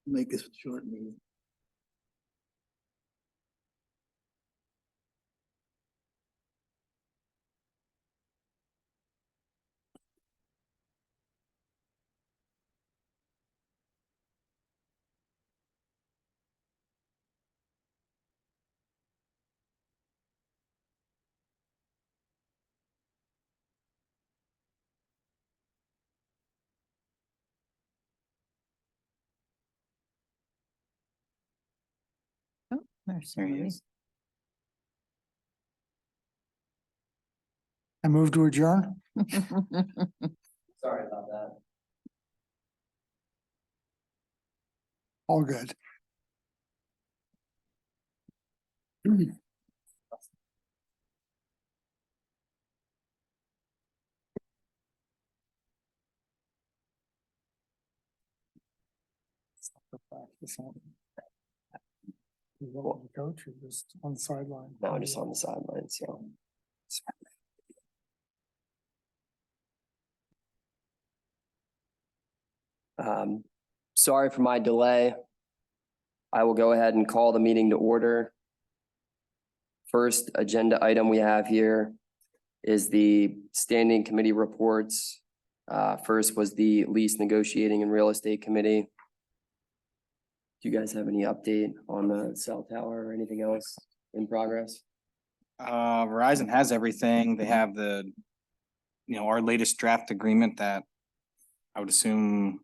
Make this a short meeting. Oh, there's There he somebody. is. I move to adjourn. Sorry about that. All good. Coach, or just on the sideline? No, just on the sidelines, so. Sorry for my delay. I will go ahead and call the meeting to order. First agenda item we have here is the standing committee reports. First was the lease negotiating and real estate committee. Do you guys have any update on the cell tower or anything else in progress? Verizon has everything. They have our latest draft agreement that I would assume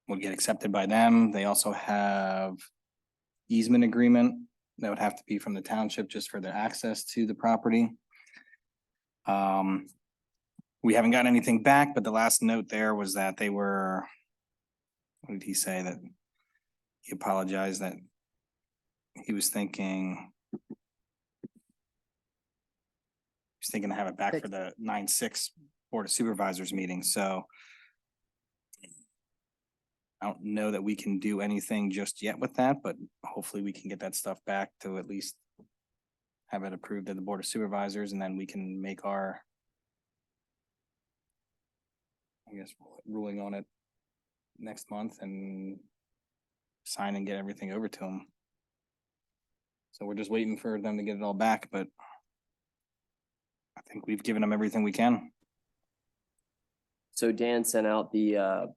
would get accepted by them. They also have easement agreement that would have to be from the township just for their access to the property. We haven't got anything back, but the last note there was that they were, what did he say? That he apologized that he was thinking to have it back for the 9/6 Board of Supervisors meeting, so I don't know that we can do anything just yet with that, but hopefully we can get that stuff back to at least have it approved at the Board of Supervisors, and then we can make our, I guess, ruling on it next month and sign and get everything over to them. So we're just waiting for them to get it all back, but I think we've given them everything we can. So Dan sent out the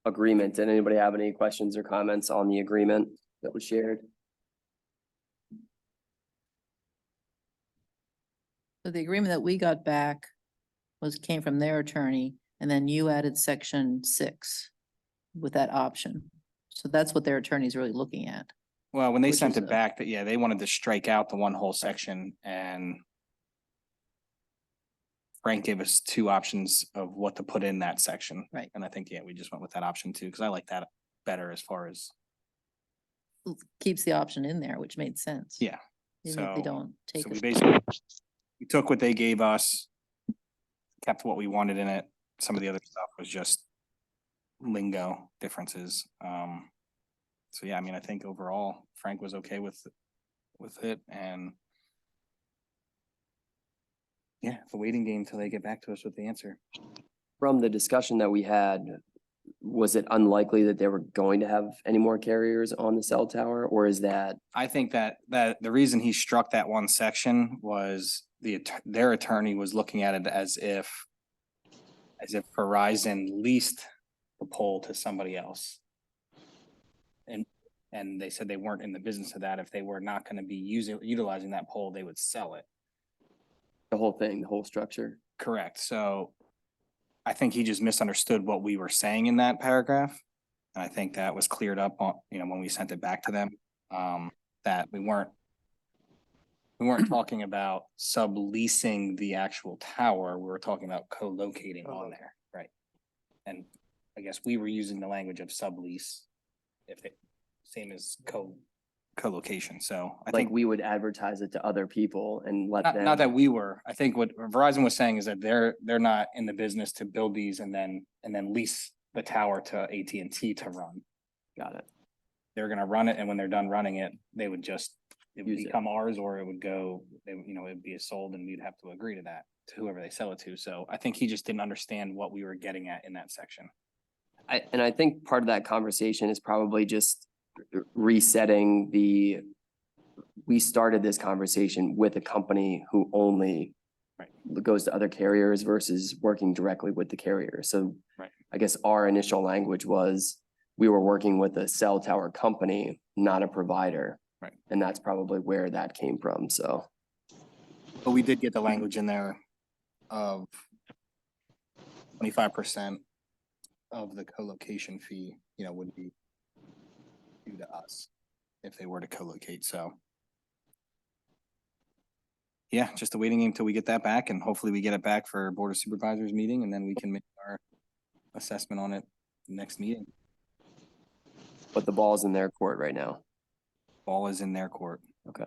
agreement. Did anybody have any questions or comments on the agreement that was shared? So the agreement that we got back came from their attorney, and then you added section 6 with that option. So that's what their attorney is really looking at. Well, when they Which sent is it back, that, yeah, they wanted to strike out the one whole section, and Frank gave us 2 options of what to put in that section. Right. And I think, yeah, we just went with that option too, because I like that better as far as, Keeps the option in there, which made sense. yeah. Even if they So- don't take So we it. basically, we took what they gave us, kept what we wanted in it. Some of the other stuff was just lingo differences. So yeah, I mean, I think overall Frank was okay with it, and yeah, it's a waiting game till they get back to us with the answer. From the discussion that we had, was it unlikely that they were going to have any more carriers on the cell tower, or is that? I think that the reason he struck that one section was their attorney was looking at it as if Verizon leased the pole to somebody else. And they said they weren't in the business of that. If they were not going to be utilizing that pole, they would sell it. The whole thing, the whole structure? Correct. So I think he just misunderstood what we were saying in that paragraph. And I think that was cleared up on, when we sent it back to them, that we weren't talking about subleasing the actual tower. We were talking about co-locating on there. Right. And I guess we were using the language of sublease, same as co-location. So I think We would advertise it to other people and let them. not that we were. I think what Verizon was saying is that they're not in the business to build these and then lease the tower to AT&T to run. Got it. They're gonna run it, and when they're done running it, it would Use it. become ours, or it would go, it'd be sold, and we'd have to agree to that to whoever they sell it to. So I think he just didn't understand what we were getting at in that section. I think part of that conversation is probably just resetting we started this conversation with a company who only Right. goes to other carriers versus working directly with the carrier. So Right. I guess our initial language was we were working with a cell tower company, not a provider. Right. And that's probably where that came from, so. But we did get the language in there of 25% of the co-location fee, would be due to us if they were to co-locate, so. Yeah, just a waiting game until we get that back, and hopefully we get it back for Board of Supervisors meeting, and then we can make our assessment on it next meeting. But the ball's in their court right now. Ball is in their court. Okay.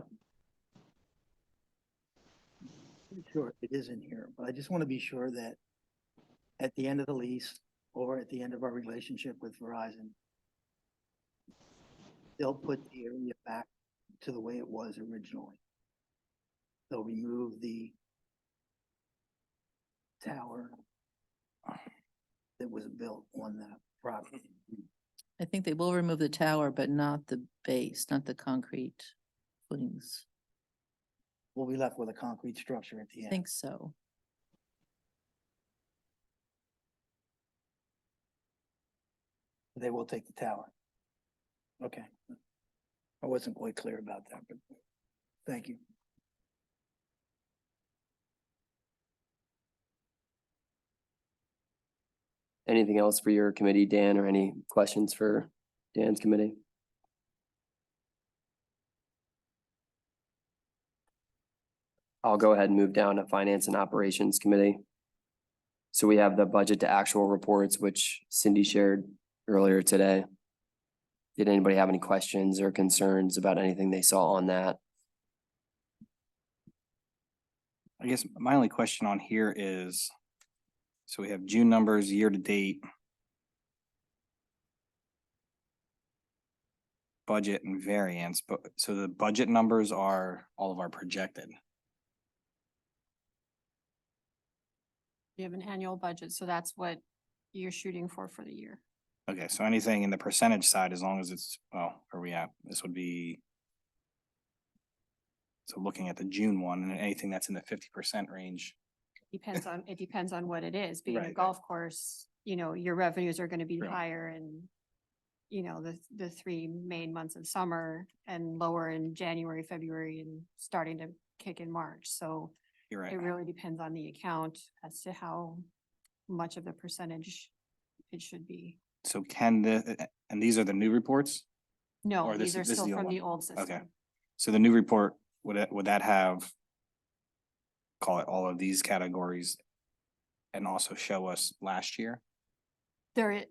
Sure, it is in here, but I just want to be sure that at the end of the lease or at the end of our relationship with Verizon, they'll put the area back to the way it was originally. They'll remove the tower that was built on that property. I think they will remove the tower, but not the base, not the concrete footings. We'll be left with a concrete structure at the I end. think so. They will take the tower. Okay. I wasn't quite clear about that, but thank you. Anything else for your committee, Dan, or any questions for Dan's committee? I'll go ahead and move down to Finance and Operations Committee. So we have the budget to actual reports, which Cindy shared earlier today. Did anybody have any questions or concerns about anything they saw on that? I guess my only question on here is, so we have June numbers year to date. Budget and variance, but so the budget numbers are all of our projected. You have an annual budget, so that's what you're shooting for the year. Okay, so anything in the percentage side, as long as it's, well, where are we at? This would be. So looking at the June one, and anything that's in the 50% range. It depends on what it is. Being a Right. golf course, your revenues are gonna be Right. higher and the 3 main months of summer and lower in January, February, and starting to kick in March. So You're right. it really depends on the account as to how much of the percentage it should be. So and these are the new reports? No, Or these are this is still the old from one? the old system. So the new report, would that have, call it all of these categories and also show us last year,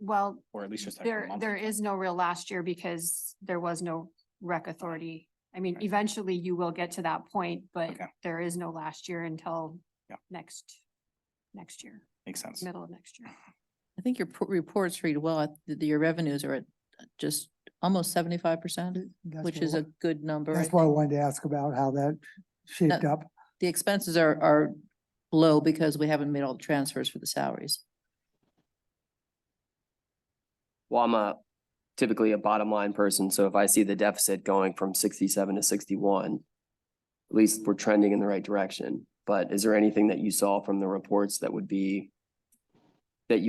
Well, or at least just like a month? there is no real last year because there was no rec authority. I mean, Right. eventually you will get to that point, but Okay. there is no last year until Yeah. next year, Makes sense. middle of next year. I think your reports read well. Your revenues are at just almost 75%, That's which what is I- a good number. I That's why I think. wanted to ask about how that shaped up. The expenses are low because we haven't made all the transfers for the salaries. Well, I'm typically a bottom line person, so if I see the deficit going from 67 to 61, at least we're trending in the right direction. But is there anything that you saw from the reports that you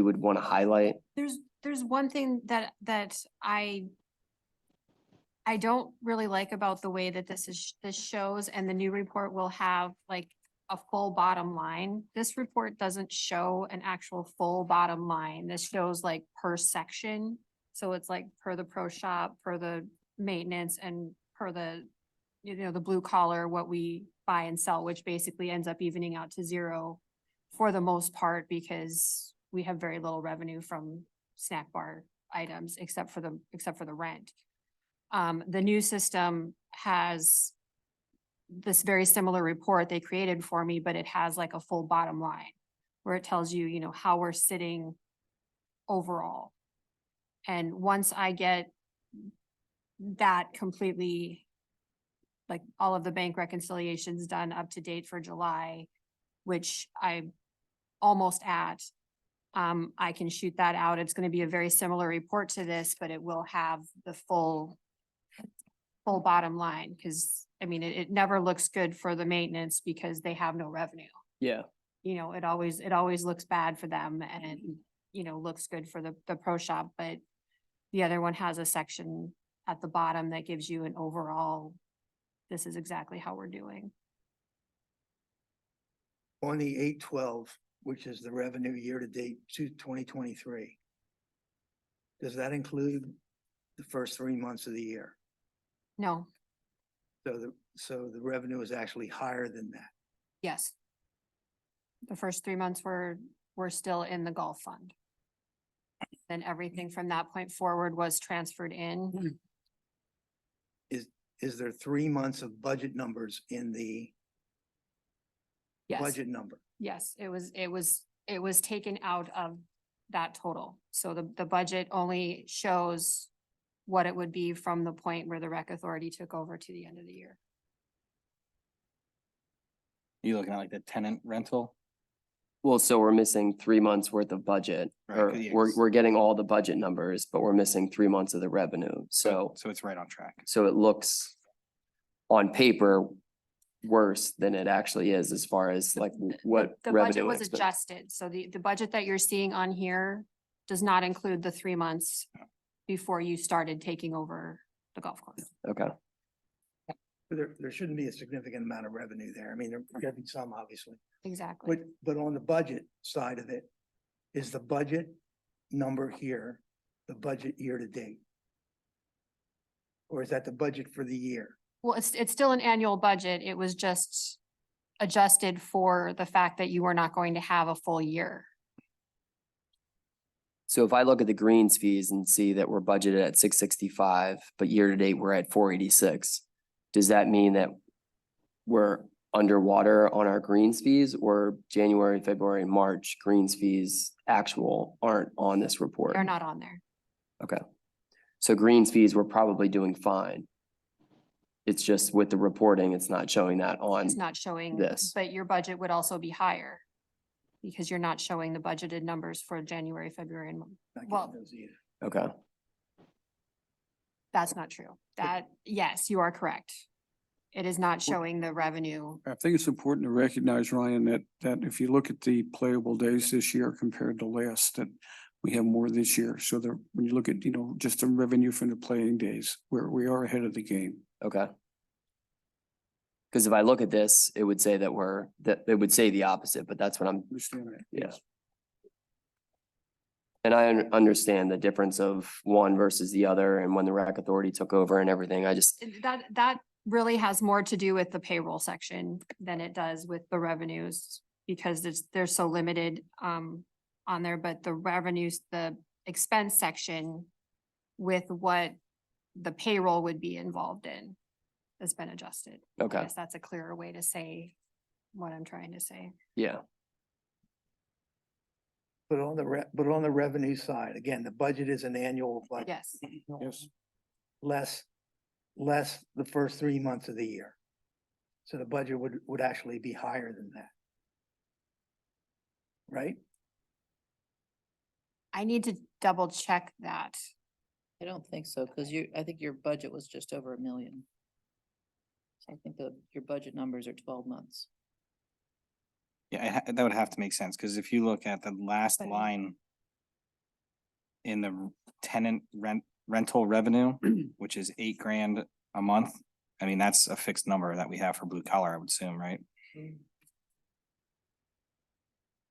would want to highlight? There's one thing that I don't really like about the way that this shows, and the new report will have like a full bottom line. This report doesn't show an actual full bottom line. This shows like per section. So it's like per the pro shop, per the maintenance, and per the, the blue collar, what we buy and sell, which basically ends up evening out to zero for the most part, because we have very little revenue from snack bar items, except for the rent. The new system has this very similar report they created for me, but it has like a full bottom line where it tells you, how we're sitting overall. And once I get that completely, like all of the bank reconciliations done up to date for July, which I'm almost at, I can shoot that out. It's gonna be a very similar report to this, but it will have the full bottom line, because I mean, it never looks good for the maintenance because they have no revenue. Yeah, You know, it always looks bad for them and, you know, looks good for the pro shop, but the other one has a section at the bottom that gives you an overall, this is exactly how we're doing. On the 8/12, which is the revenue year-to-date to 2023. Does that include the first 3 months of the year? No, So the revenue is actually higher than that. yes. The first 3 months were still in the golf fund. Then everything from that point forward was transferred in. Is there 3 months of budget numbers in the Yes, budget number? yes, it was taken out of that total. So the budget only shows what it would be from the point where the rec authority took over to the end of the year. You looking at like the tenant rental? well, so we're missing 3 months worth of budget. Right, Or 'cause, yeah, we're, 'cause- we're getting all the budget numbers, but we're missing 3 months of the revenue. So, So it's right on track. so it looks on paper worse than it actually is as far as like what The revenue. budget was and expen- adjusted, so the budget that you're seeing on here does not include the 3 months before you started taking over the golf course. Okay, There shouldn't be a significant amount of revenue there. I mean, there gotta be some, obviously. Exactly. But on the budget side of it, is the budget number here, the budget year-to-date? Or is that the budget for the year? Well, it's still an annual budget. It was just adjusted for the fact that you were not going to have a full year. so if I look at the greens fees and see that we're budgeted at 665, but year to date we're at 486. Does that mean that we're underwater on our greens fees, or January, February, and March greens fees actual aren't on this report? They're not on there. Okay. So greens fees, we're probably doing fine. It's just with the reporting, it's not showing that on, It's not showing, this. but your budget would also be higher because you're not showing the budgeted numbers for January, February, and Not getting Well- those either. okay, that's not true. That, yes, you are correct. It is not showing the revenue. I think it's important to recognize, Ryan, that if you look at the playable days this year compared to last, that we have more this year. So that when you look at, just the revenue from the playing days, we are ahead of the game. okay. Because if I look at this, it would say that it would say the opposite, but that's what I'm, Understand that? Yeah. and I understand the difference of one versus the other and when the rec authority took over and everything. I just, That really has more to do with the payroll section than it does with the revenues. Because they're so limited on there, but the revenues, the expense section with what the payroll would be involved in has been adjusted. I okay, guess that's a clearer way to say what I'm trying to say. yeah, But on the revenue side, again, the budget is an annual budget. Yes, Yes. Less the first 3 months of the year. So the budget would actually be higher than that. Right? I need to double check that. I don't think so, because I think your budget was just over $1 million. So I think your budget numbers are 12 months. Yeah, that would have to make sense, because if you look at the last But- line in the tenant rental revenue, which is $8,000 a month, I mean, that's a fixed number that we have for blue collar, I would assume, right?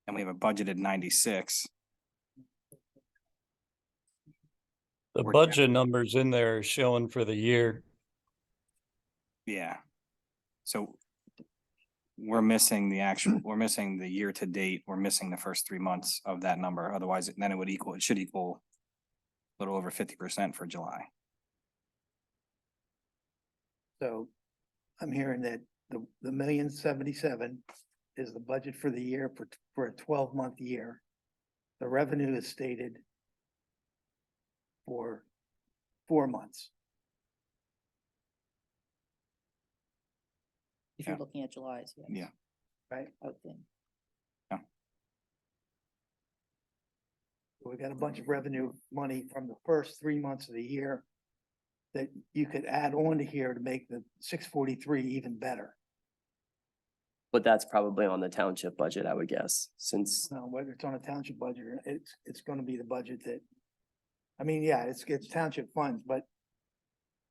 And we have a budgeted 96. The We're- budget numbers in there are showing for the year. Yeah. So we're missing the actual, we're missing the year to date, we're missing the first 3 months of that number. Otherwise, then it should equal a little over 50% for July. So I'm hearing that the $1,077,000 is the budget for the year for a 12-month year. The revenue is stated for 4 months. If you're Yeah. looking at July's. Yes, Yeah. Right. I would think. We got a bunch of revenue money from the first 3 months of the year that you could add on to here to make the 643 even better. But that's probably on the township budget, I would guess, since, Now, whether it's on a township budget, or it's gonna be the budget that, I mean, yeah, it's township funds, but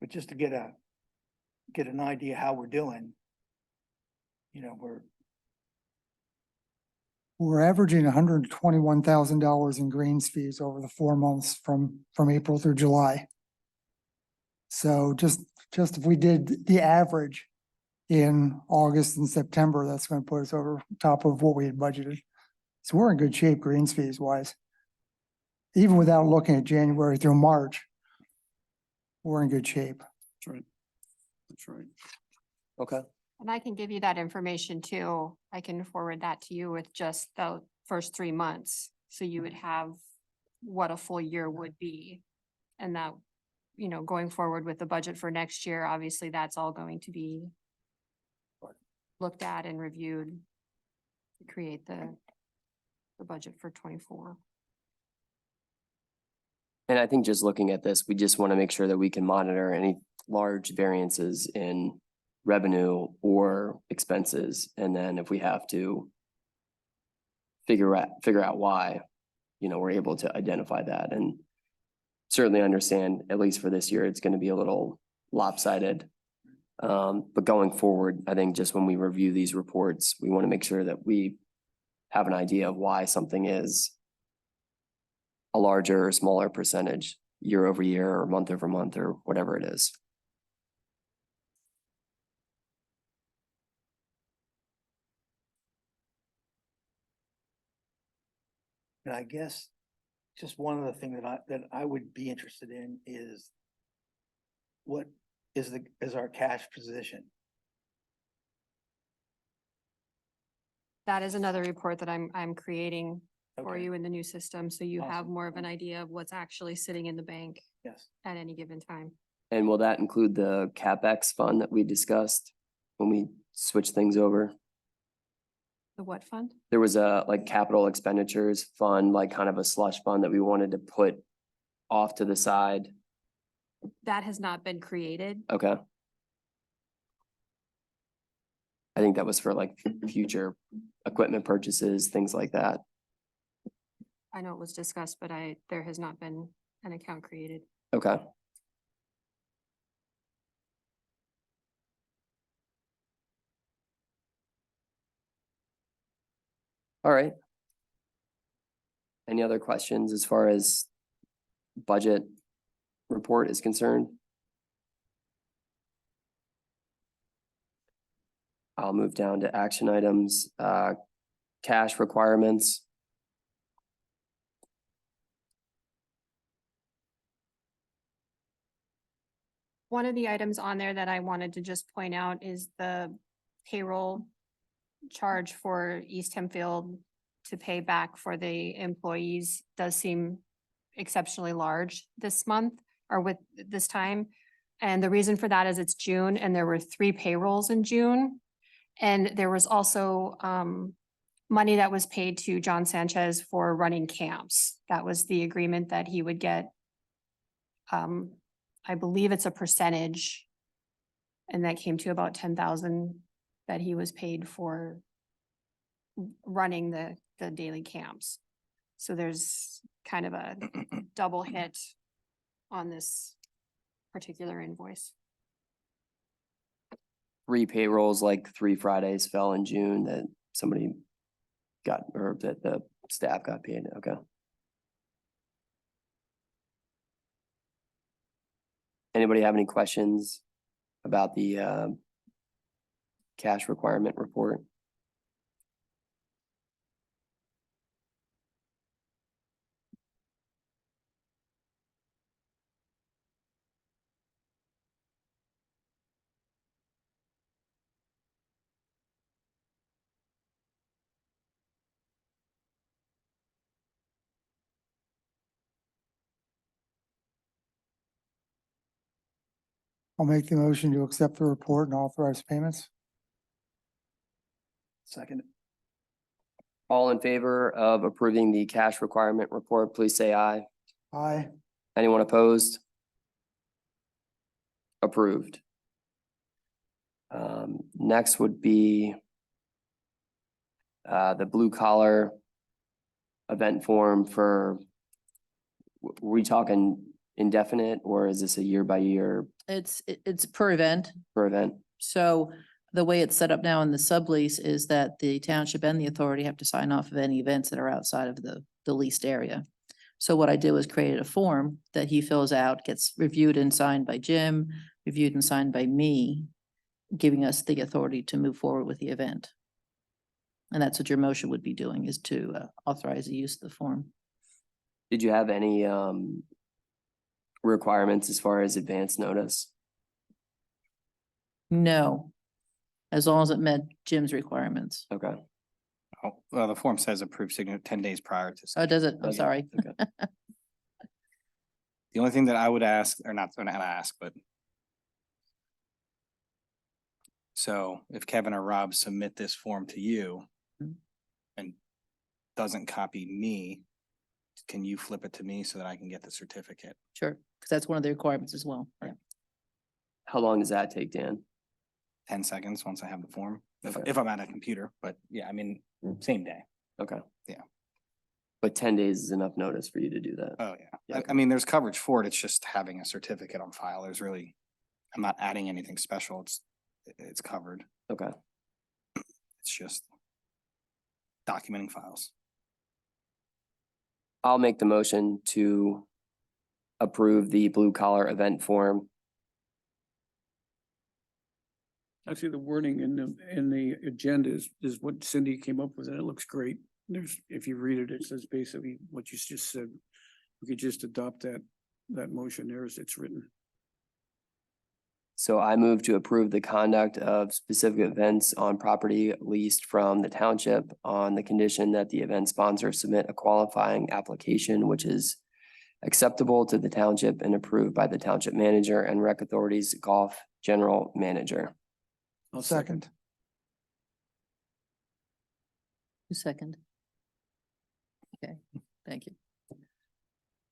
just to get an idea how we're doing, you know, We're averaging $121,000 in greens fees over the 4 months from April through July. So just if we did the average in August and September, that's gonna put us over top of what we had budgeted. So we're in good shape greens fees wise. Even without looking at January through March, we're in good shape. That's right. That's right. okay. And I can give you that information too. I can forward that to you with just the first 3 months. So you would have what a full year would be. And that, you know, going forward with the budget for next year, obviously that's all going to be looked at and reviewed to create the budget for 24. And I think just looking at this, we just want to make sure that we can monitor any large variances in revenue or expenses. And then if we have to figure out why, you know, we're able to identify that and certainly understand, at least for this year, it's going to be a little lopsided. But going forward, I think just when we review these reports, we want to make sure that we have an idea of why something is a larger or smaller percentage year over year or month over month or whatever it is. and I guess just one other thing that I would be interested in is what is our cash position? That is another report that I'm creating for Okay. you in the new system. So you have Awesome. more of an idea of what's actually sitting in the bank Yes. at any given time. And will that include the CapEx fund that we discussed when we switched things over? The what fund? There was a like capital expenditures fund, like kind of a slush fund that we wanted to put off to the side. That has not been created. Okay. I think that was for like future equipment purchases, things like that. I know it was discussed, but there has not been an account created. Okay. All right. Any other questions as far as budget report is concerned? I'll move down to action items, cash requirements. One of the items on there that I wanted to just point out is the payroll charge for East Hempfield to pay back for the employees does seem exceptionally large this month or with this time. And the reason for that is it's June and there were 3 payrolls in June. And there was also money that was paid to John Sanchez for running camps. That was the agreement that he would get. I believe it's a percentage. And that came to about 10,000 that he was paid for running the daily camps. So there's kind of a double hit on this particular invoice. 3 payrolls, like 3 Fridays fell in June that somebody got, or that the staff got paid. Okay. Anybody have any questions about the cash requirement report? I'll make the motion to accept the report and authorize payments. Second. All in favor of approving the cash requirement report, please say aye. Aye. Anyone opposed? Approved. Next would be the blue collar event form for, were we talking indefinite or is this a year by year It's per event. per event? So the way it's set up now in the sublease is that the township and the authority have to sign off of any events that are outside of the leased area. So what I did was created a form that he fills out, gets reviewed and signed by Jim, reviewed and signed by me, giving us the authority to move forward with the event. And that's what your motion would be doing, is to authorize the use of the form. Did you have any requirements as far as advance notice? No, as long as it met Jim's requirements. Okay. Oh, well, the form says approved signature 10 days prior to. Oh, does it? I'm Okay, sorry. okay. The only thing that I would ask, or not ask, but. So if Kevin or Rob submit this form to you Mhm. and doesn't copy me, can you flip it to me so that I can get the certificate? Sure, because that's one of the requirements as well. Yeah. How long does that take, Dan? 10 seconds once I have the form, Okay. if I'm at a computer, but yeah, I mean, same day. Okay. Yeah. But 10 days is enough notice for you to do that. Oh, yeah. Yeah, I mean, there's coverage for it. It's just having a certificate on file. There's really, I'm not adding anything special. It's covered. Okay. It's just documenting files. I'll make the motion to approve the blue collar event form. Actually, the wording in the agenda is what Cindy came up with, and it looks great. There's, if you read it, it says basically what you just said. We could just adopt that motion there as it's written. So I move to approve the conduct of specific events on property leased from the township on the condition that the event sponsor submit a qualifying application, which is acceptable to the township and approved by the township manager and rec authority's golf general manager. I'll Second. Who second? Okay, thank you.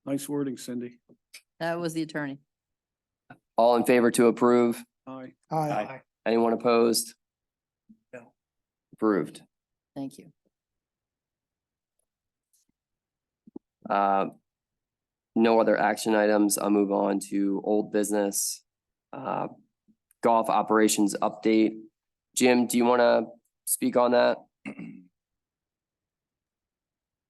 Nice wording, Cindy. That was the attorney. All in favor to approve? Aye. Aye. Anyone opposed? No. Approved. Thank you. No other action items. I'll move on to old business. Golf operations update. Jim, do you want to speak on that?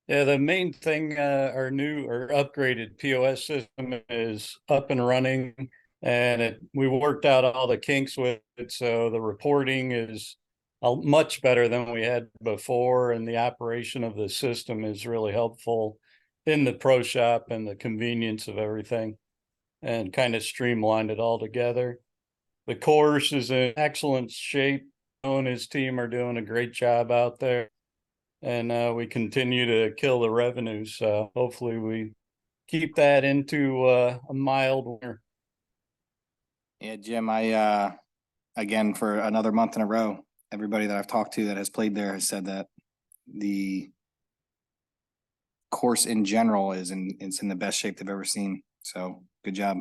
Yeah, the main thing, our new or upgraded POS system is up and running. And we worked out all the kinks with it, so the reporting is much better than we had before, and the operation of the system is really helpful in the pro shop and the convenience of everything, and kind of streamlined it all together. The course is in excellent shape. Joe and his team are doing a great job out there, and we continue to kill the revenue. So hopefully we keep that into a mild winter. Yeah, Jim, again, for another month in a row, everybody that I've talked to that has played there has said that the course in general it's in the best shape they've ever seen. So good job.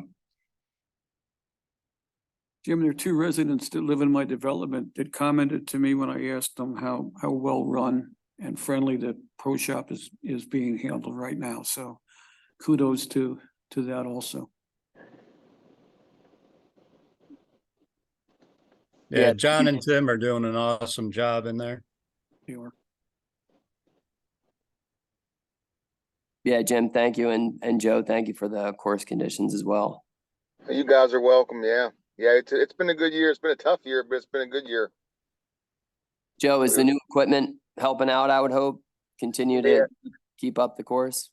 Jim, there are two residents that live in my development that commented to me when I asked them how well run and friendly the pro shop is being handled right now. So kudos to that also. Yeah, John and Tim are doing an awesome job in there. They are. Yeah, Jim, thank you. And Joe, thank you for the course conditions as well. You guys are welcome. Yeah. Yeah. It's been a good year. It's been a tough year, but it's been a good year. Joe, is the new equipment helping out, I would hope? Continue to keep up the course?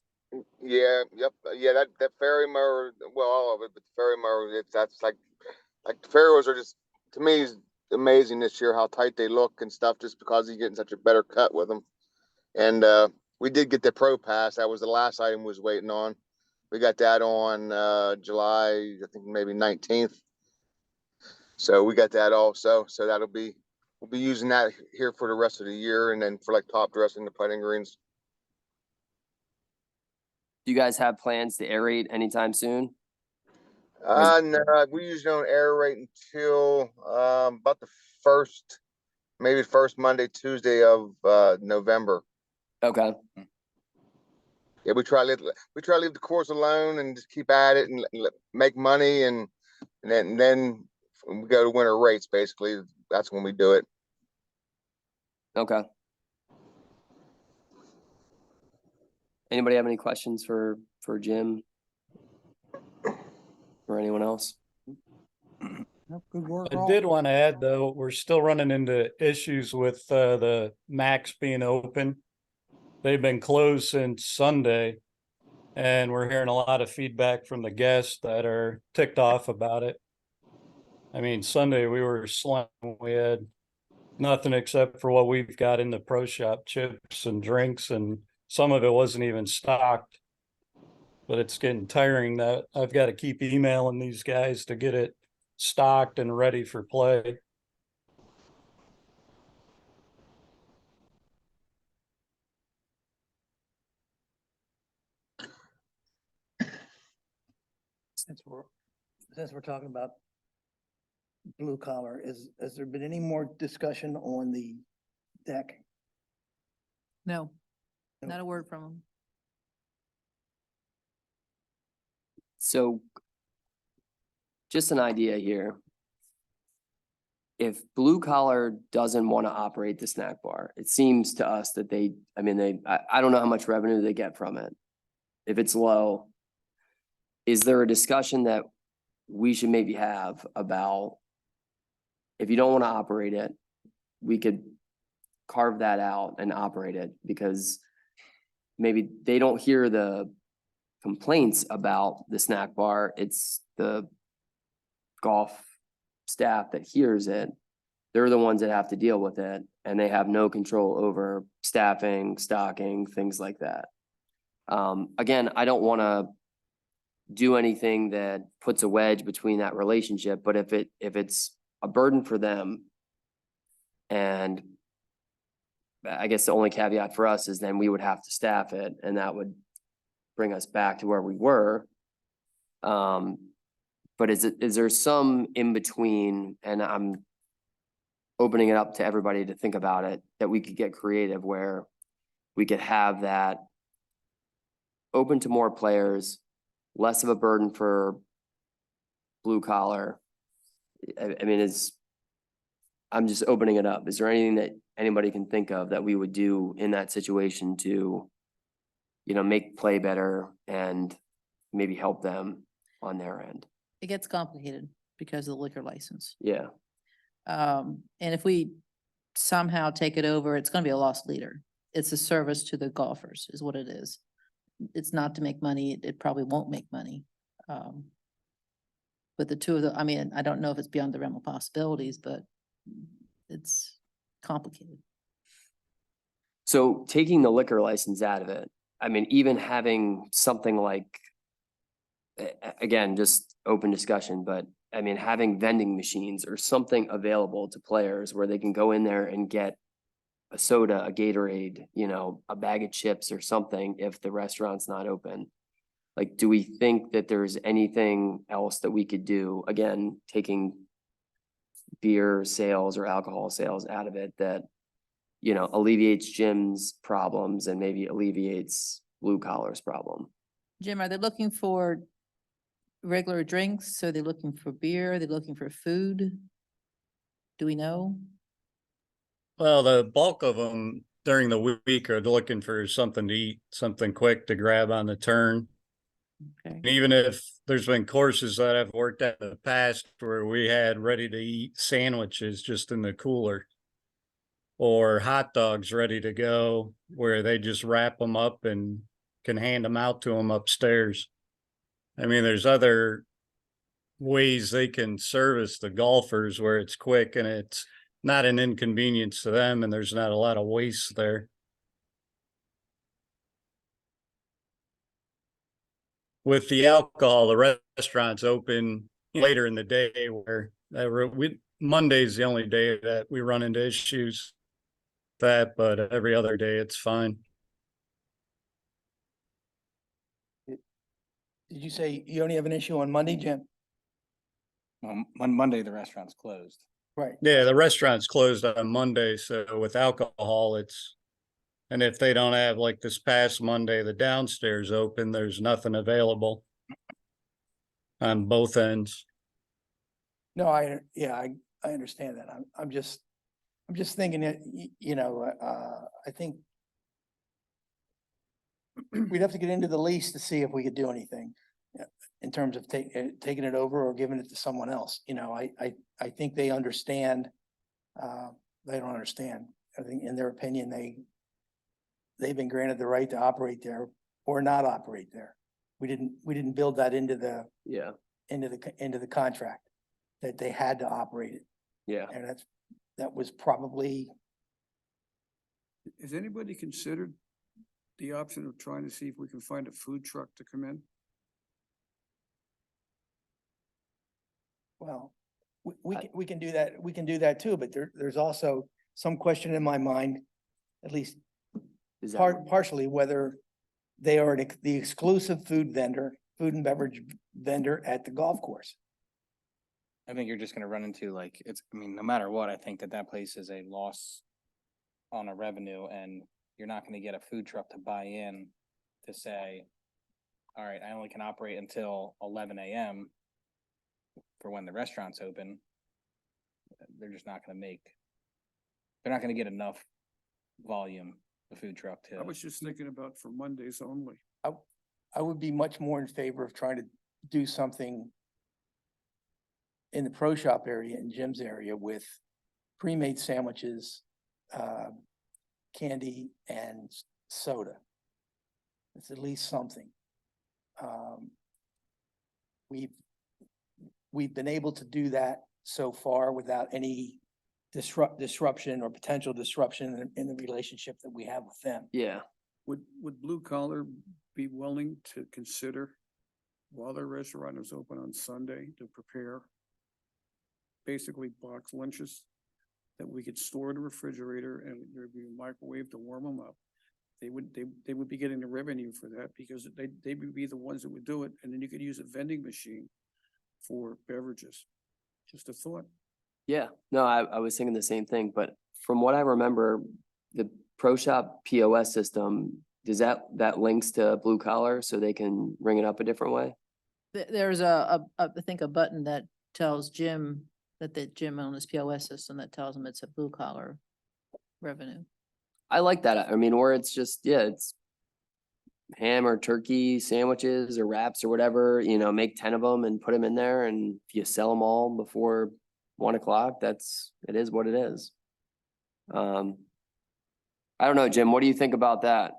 Yeah. Yep. Yeah. That ferry mower, well, all of it, but the ferry mower, that's like the ferries are just, to me, is amazing this year, how tight they look and stuff, just because he's getting such a better cut with them. And, we did get the pro pass. That was the last item we was waiting on. We got that on, July, I think maybe 19th. So we got that also. So that'll be we'll be using that here for the rest of the year and then for like top dressing the putting greens. Do you guys have plans to aerate anytime soon? No, we usually don't aerate until, about the first, maybe first Monday, Tuesday of, November. Okay, Yeah, we try to leave the course alone and just keep at it and make money and then when we go to winter rates, basically, that's when we do it. okay. Anybody have any questions for Jim? Or anyone else? Yep, good work. I Rob. did want to add, though, we're still running into issues with the Macs being open. They've been closed since Sunday, and we're hearing a lot of feedback from the guests that are ticked off about it. I mean, Sunday we were slammed. We had nothing except for what we've got in the pro shop, chips and drinks, and some of it wasn't even stocked. But it's getting tiring that I've got to keep emailing these guys to get it stocked and ready for play. Since we're talking about blue collar, has there been any more discussion on the deck? No, No. not a word from them. So just an idea here. If blue collar doesn't want to operate the snack bar, it seems to us that I don't know how much revenue they get from it. If it's low, is there a discussion that we should maybe have about if you don't want to operate it, we could carve that out and operate it because maybe they don't hear the complaints about the snack bar. It's the golf staff that hears it. They're the ones that have to deal with it and they have no control over staffing, stocking, things like that. Again, I don't want to do anything that puts a wedge between that relationship, but if it's a burden for them, and I guess the only caveat for us is then we would have to staff it and that would bring us back to where we were. But is there some in between, and I'm opening it up to everybody to think about it, that we could get creative where we could have that open to more players, less of a burden for blue collar. I mean, I'm just opening it up. Is there anything that anybody can think of that we would do in that situation to, make play better and maybe help them on their end? It gets complicated because of the liquor license. Yeah, And if we somehow take it over, it's gonna be a lost leader. It's a service to the golfers is what it is. It's not to make money. It probably won't make money. But the two of them, I mean, I don't know if it's beyond the realm of possibilities, but it's complicated. so taking the liquor license out of it, I mean, even having something like, again, just open discussion, but I mean, having vending machines or something available to players where they can go in there and get a soda, a Gatorade, a bag of chips or something if the restaurant's not open. Like, do we think that there's anything else that we could do? Again, taking beer sales or alcohol sales out of it that, alleviates Jim's problems and maybe alleviates blue collar's problem. Jim, are they looking for regular drinks? Are they looking for beer? Are they looking for food? Do we know? Well, the bulk of them during the week are looking for something to eat, something quick to grab on the turn. Okay. And even if there's been courses that I've worked at in the past where we had ready to eat sandwiches just in the cooler or hot dogs ready to go where they just wrap them up and can hand them out to them upstairs. I mean, there's other ways they can service the golfers where it's quick and it's not an inconvenience to them and there's not a lot of waste there. With the alcohol, the restaurants open later in the day where Monday's the only day that we run into issues. But every other day it's fine. Did you say you only have an issue on Monday, Jim? On Monday, the restaurant's closed. Right. Yeah, the restaurant's closed on Monday, so with alcohol, and if they don't have, like this past Monday, the downstairs open, there's nothing available on both ends. No, I understand that. I'm just thinking that, I think we'd have to get into the lease to see if we could do anything in terms of taking it over or giving it to someone else. I think they understand, they don't understand. I think in their opinion, they've been granted the right to operate there or not operate there. We didn't build that into the contract that they had to operate it. Yeah. And that was probably, Has anybody considered the option of trying to see if we can find a food truck to come in? well, we can do that. We can do that too, but there's also some question in my mind, at least Is that, partially, whether they are the exclusive food and beverage vendor at the golf course. I think you're just gonna run into like, no matter what, I think that place is a loss on a revenue, and you're not gonna get a food truck to buy in to say, all right, I only can operate until 11 AM for when the restaurant's open. They're just not gonna they're not gonna get enough volume, the food truck I to. was just thinking about for Mondays only. I would be much more in favor of trying to do something in the pro shop area and Jim's area with pre-made sandwiches, candy and soda. It's at least something. We've been able to do that so far without any disruption or potential disruption in the relationship that we have with them. yeah, Would Blue Collar be willing to consider, while their restaurant is open on Sunday, to prepare basically box lunches that we could store in the refrigerator and there'd be a microwave to warm them up? They would be getting the revenue for that because they would be the ones that would do it, and then you could use a vending machine for beverages. Just a thought. yeah. No, I was thinking the same thing, but from what I remember, the Pro Shop POS system, does that links to Blue Collar so they can ring it up a different way? There's I think a button that tells Jim that Jim on his POS system that tells him it's a blue collar revenue. I like that. I mean, or it's just, yeah, it's ham or turkey sandwiches or wraps or whatever, make 10 of them and put them in there. And if you sell them all before 1 o'clock, it is what it is. I don't know, Jim, what do you think about that?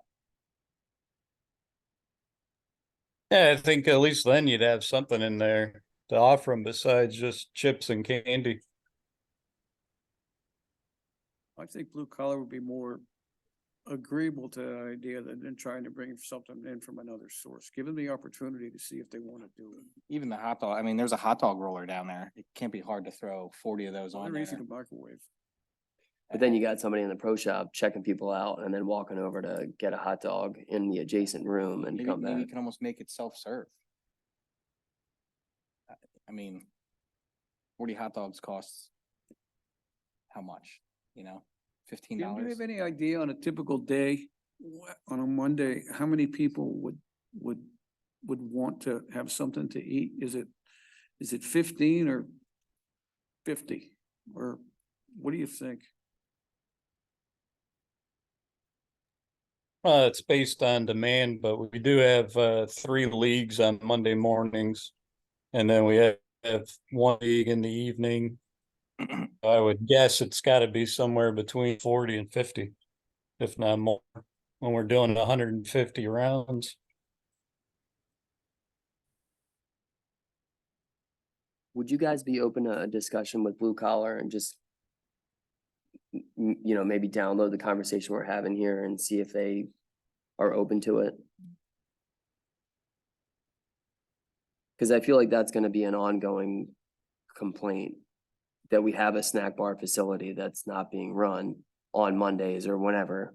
Yeah, I think at least then you'd have something in there to offer them besides just chips and candy. I think Blue Collar would be more agreeable to the idea than trying to bring something in from another source. Give them the opportunity to see if they want to do it. Even the hot dog, there's a hot dog roller down there. It can't be hard to throw 40 of those on They're there. easy to microwave. But then you got somebody in the pro shop checking people out and then walking over to get a hot dog in the adjacent room and Maybe come you back. can almost make it self-serve. 40 hot dogs costs how much, Jim, $15? do you have any idea on a typical day, on a Monday, how many people would want to have something to eat? Is it 15 or 50? Or what do you think? It's based on demand, but we do have 3 leagues on Monday mornings. And then we have 1 league in the evening. I would guess it's gotta be somewhere between 40 and 50, if not more, when we're doing 150 rounds. Would you guys be open to a discussion with Blue Collar and just, maybe download the conversation we're having here and see if they are open to it? Because I feel like that's going to be an ongoing complaint. that we have a snack bar facility that's not being run on Mondays or whenever.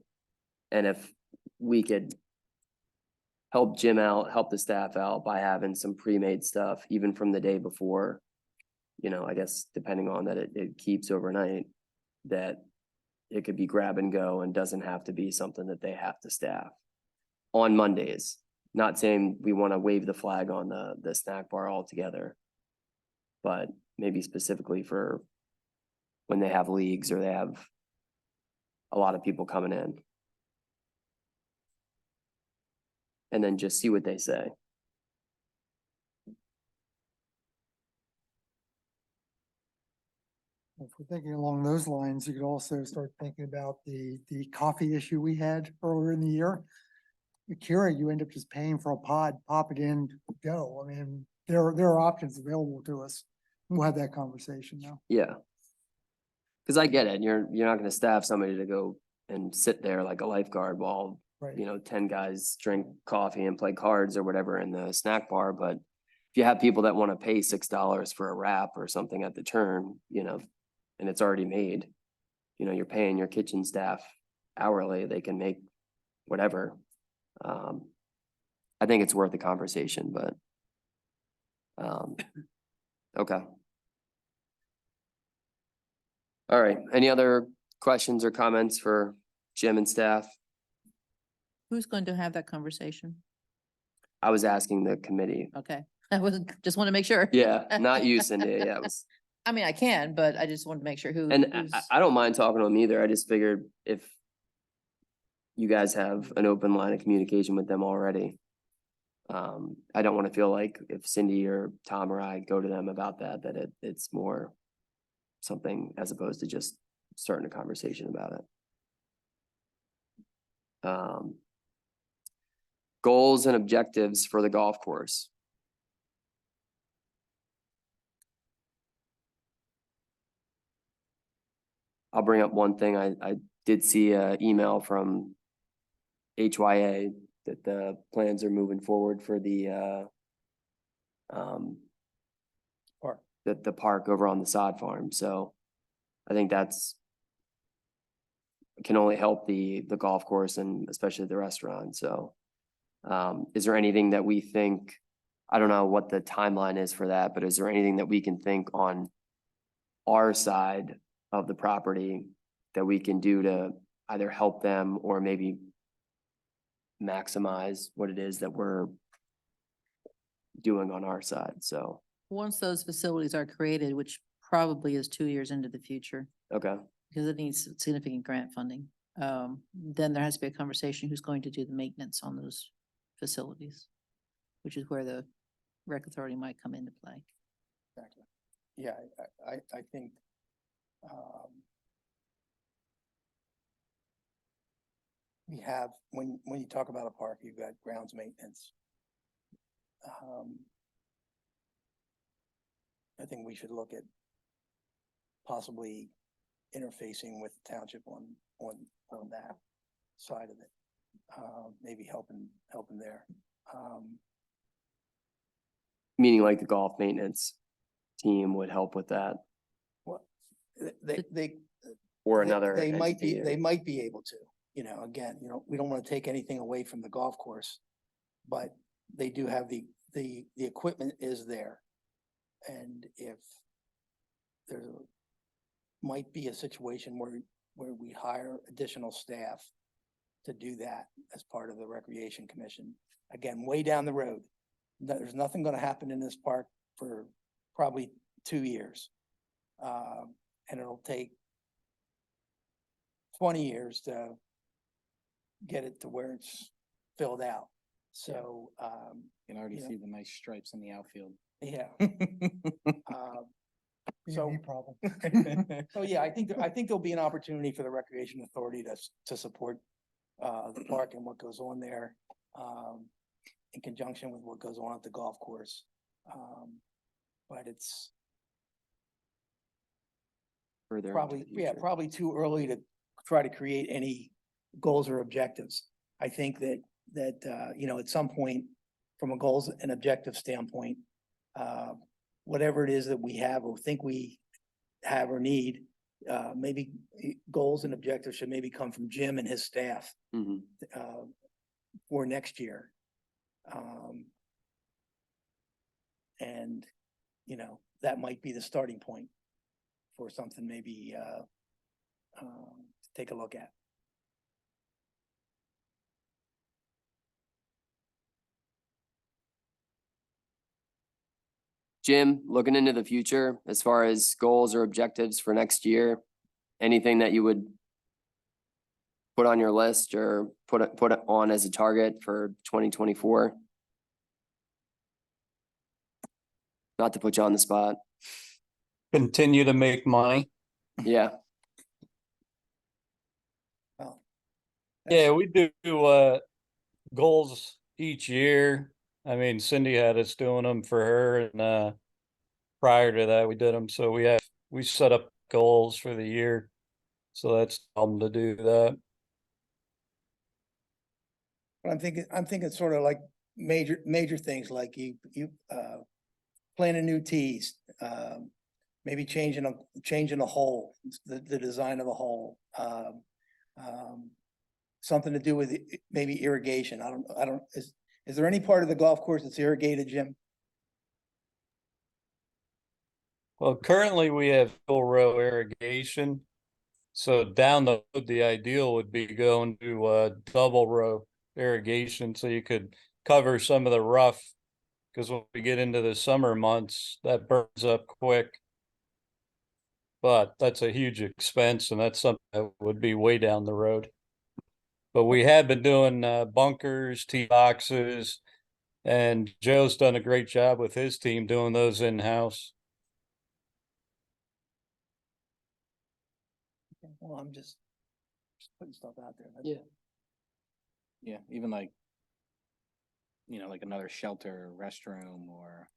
And if we could help Jim out, help the staff out by having some pre-made stuff, even from the day before, you know, I guess depending on that it keeps overnight, that it could be grab and go and doesn't have to be something that they have to staff on Mondays. Not saying we want to wave the flag on the snack bar altogether, but maybe specifically for when they have leagues or they have a lot of people coming in. And then just see what they say. If we're thinking along those lines, you could also start thinking about the coffee issue we had earlier in the year. Keurig, you end up just paying for a pod, pop it in, go. I mean, there are options available to us. We'll have that conversation now. Yeah. Cause I get it. You're not gonna staff somebody to go and sit there like a lifeguard while, Right. you know, 10 guys drink coffee and play cards or whatever in the snack bar. But if you have people that want to pay $6 for a wrap or something at the turn, you know, and it's already made, you know, you're paying your kitchen staff hourly, they can make whatever. I think it's worth the conversation, but okay. All right, any other questions or comments for Jim and staff? Who's going to have that conversation? I was asking the committee. Okay, I wasn't, just want to make sure. Yeah, not you, Cindy. Yeah, it was, I mean, I can, but I just wanted to make sure who. and who's- I don't mind talking to them either. I just figured if you guys have an open line of communication with them already. I don't want to feel like if Cindy or Tom or I go to them about that, it's more something as opposed to just starting a conversation about it. Goals and objectives for the golf course. I'll bring up one thing. I did see an email from HYA that the plans are moving forward for the Park. the park over on the sod farm. So I think that's can only help the golf course and especially the restaurant. So is there anything that we think, I don't know what the timeline is for that, but is there anything that we can think on our side of the property that we can do to either help them or maybe maximize what it is that we're doing on our side? So, Once those facilities are created, which probably is 2 years into the future, okay, because it needs significant grant funding, then there has to be a conversation who's going to do the maintenance on those facilities, which is where the rec authority might come into play. Exactly. Yeah, I think, we have, when you talk about a park, you've got grounds maintenance. I think we should look at possibly interfacing with the township on that side of it. Maybe helping there. meaning like the golf maintenance team would help with that Well, they, or They- another They might be, entity. they might be able to, again, we don't want to take anything away from the golf course. But they do have the equipment is there. And if there might be a situation where we hire additional staff to do that as part of the Recreation Commission, again, way down the road. There's nothing gonna happen in this park for probably 2 years. And it'll take 20 years to get it to where it's filled out. So, You can already Yeah. see the nice stripes in the outfield. yeah. Be So, a me problem. so yeah, I think there'll be an opportunity for the Recreation Authority to support the park and what goes on there, in conjunction with what goes on at the golf course. But it's Further into probably, the yeah, future. probably too early to try to create any goals or objectives. I think that at some point, from a goals and objective standpoint, whatever it is that we have or think we have or need, maybe goals and objectives should maybe come from Jim and his staff, Mhm. for next year. And, that might be the starting point for something maybe, to take a look at. Jim, looking into the future, as far as goals or objectives for next year, anything that you would put on your list or put it on as a target for 2024? Not to put you on the spot. Continue to make money. Yeah, Well, Yeah, we do goals each year. I mean, Cindy had us doing them for her, and prior to that, we did them. So we set up goals for the year. So that's them to do that. But I'm thinking sort of like major things like you planting new tees, maybe changing a hole, the design of a hole. Something to do with maybe irrigation. Is there any part of the golf course that's irrigated, Jim? Well, currently we have full row irrigation. So down the road, the ideal would be going to double row irrigation so you could cover some of the rough. Because when we get into the summer months, that burns up quick. But that's a huge expense, and that's something that would be way down the road. But we have been doing bunkers, tee boxes, and Joe's done a great job with his team doing those in-house. Well, I'm just putting stuff out there. Yeah. Yeah, even like, like another shelter, restroom or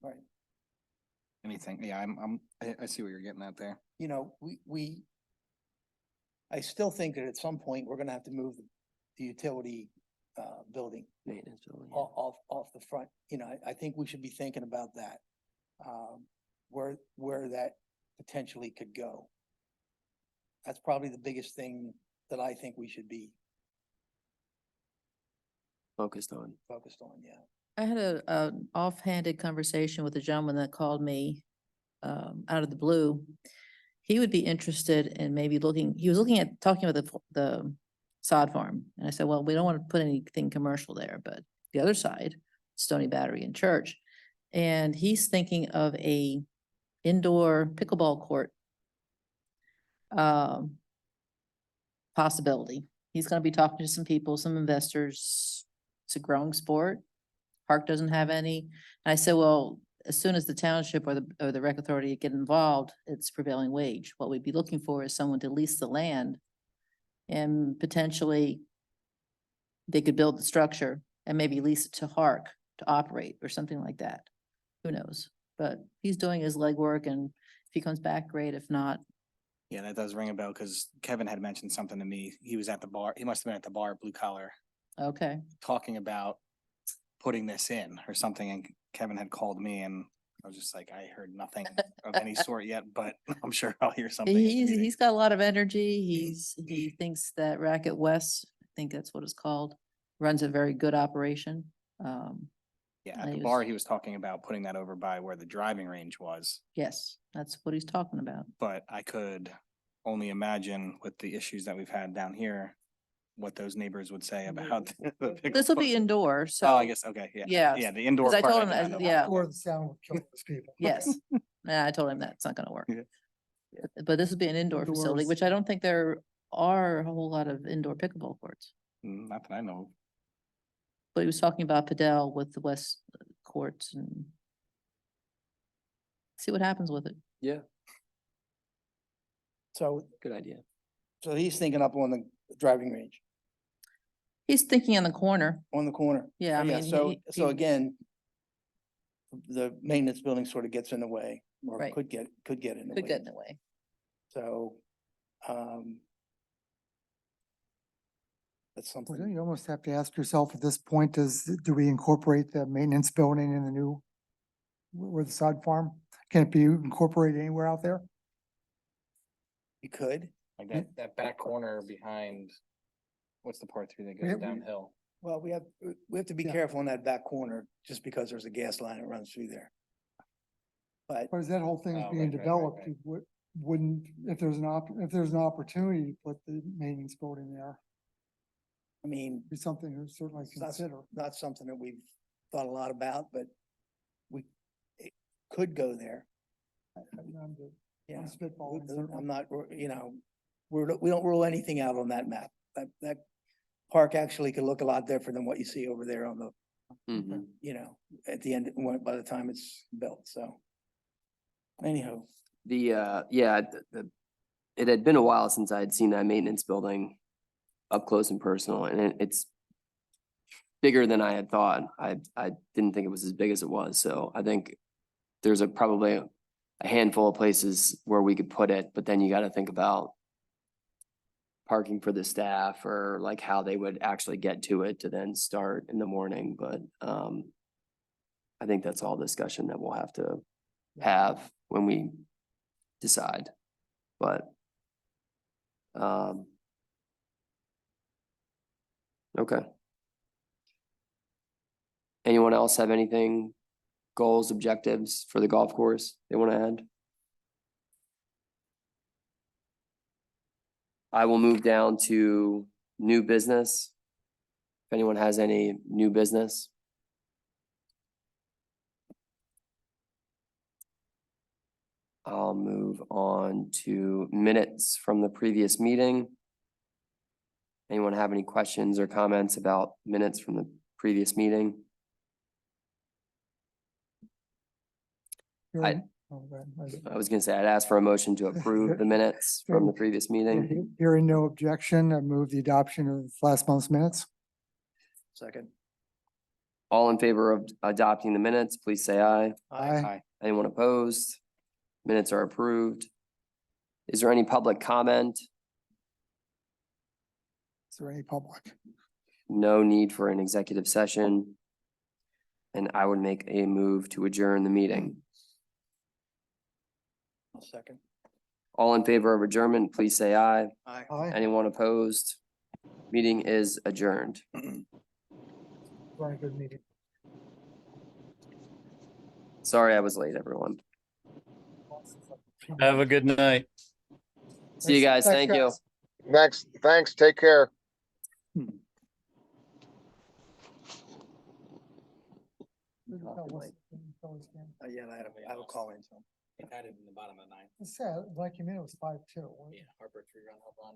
Right. anything. Yeah, I see what you're getting at there. I still think that at some point, we're gonna have to move the utility, building maintenance building. Yeah. off the front. I think we should be thinking about that. Where that potentially could go. That's probably the biggest thing that I think we should be Focused on. yeah. I had a offhanded conversation with a gentleman that called me out of the blue. He would be interested in maybe he was looking at talking about the sod farm. And I said, well, we don't want to put anything commercial there, but the other side, Stony Battery and Church. And he's thinking of a indoor pickleball court possibility. He's going to be talking to some people, some investors. It's a growing sport. Park doesn't have any. And I said, well, as soon as the township or the rec authority get involved, it's prevailing wage. What we'd be looking for is someone to lease the land, and potentially they could build the structure and maybe lease it to Hark to operate or something like that. Who knows? But he's doing his legwork, and if he comes back, great. If not, Yeah, that does ring a bell because Kevin had mentioned something to me. He was at the bar. He must have been at the bar, Blue Collar, okay. talking about putting this in or something. And Kevin had called me and I was just like, I heard nothing of any sort yet, but I'm sure I'll hear something. at the meeting. He's got a lot of energy. He thinks that Racket West, I think that's what it's called, runs a very good operation. Yeah, at he the was- bar, he was talking about putting that over by where the driving range was, Yes, that's what he's talking about. but I could only imagine with the issues that we've had down here, what those neighbors would say about. This will be indoor, Oh, so. I guess, okay, yeah. Yeah, Yeah, the indoor. 'cause I part told can him, handle. yeah. Or the sound would kill those people. Yes. Yeah, I told him that it's not gonna work. Yeah. But this would be an indoor facility, Indoors. which I don't think there are a whole lot of indoor pickleball courts. Not that I know. But he was talking about Padel with the West courts and see what happens with it. Yeah, So, good idea. so he's thinking up on the driving range, He's thinking in the corner. on the corner. Yeah, I mean, So he- again, the maintenance building sort of gets in the way, or Right. could get in the way. Could get in the way. So, that's Well, something. you almost have to ask yourself at this point, do we incorporate the maintenance building in the new, where the sod farm? Can it be incorporated anywhere out there? You could. Like that back corner behind, what's the part three that We goes have- downhill? Well, we have to be Yeah. careful in that back corner just because there's a gas line that runs through there. But But as that whole thing is Oh, being right, right, right, developed, right. it wouldn't, if there's if there's an opportunity to put the maintenance building there, I mean, be something to certainly it's not, consider. not something that we've thought a lot about, but it could go there. I'm Yeah. spitballing, certainly. I'm not, we don't rule anything out on that map. That park actually could look a lot different than what you see over there on the, Mhm. at the end, by the time it's built, so. Anyhow, It had been a while since I had seen that maintenance building up close and personal, and it's bigger than I had thought. I didn't think it was as big as it was, so I think there's probably a handful of places where we could put it, but then you gotta think about parking for the staff or like how they would actually get to it to then start in the morning, but I think that's all discussion that we'll have to have when we decide, but okay. Anyone else have anything, goals, objectives for the golf course they want to add? I will move down to new business. If anyone has any new business. I'll move on to minutes from the previous meeting. Anyone have any questions or comments about minutes from the previous meeting? Hearing- oh, go ahead. I was gonna say, I'd ask for a motion to approve the minutes from the previous meeting. Hearing no objection, I move the adoption of last month's minutes. second. All in favor of adopting the minutes, please say aye. Aye. Anyone opposed? Minutes are approved. Is there any public comment? Is there any public? No need for an executive session. And I would make a move to adjourn the meeting. Second. All in favor of adjournment, please say aye. Aye. Aye. Anyone opposed? Meeting is adjourned. Very good meeting. Sorry I was late, everyone. Have a good night. See you guys. Thanks, Thank you. guys. Thanks, take care. Yeah, I will call in. It had it in the bottom of the ninth. It's sad, like you mean, it was 5-2. Harper 3-run home run.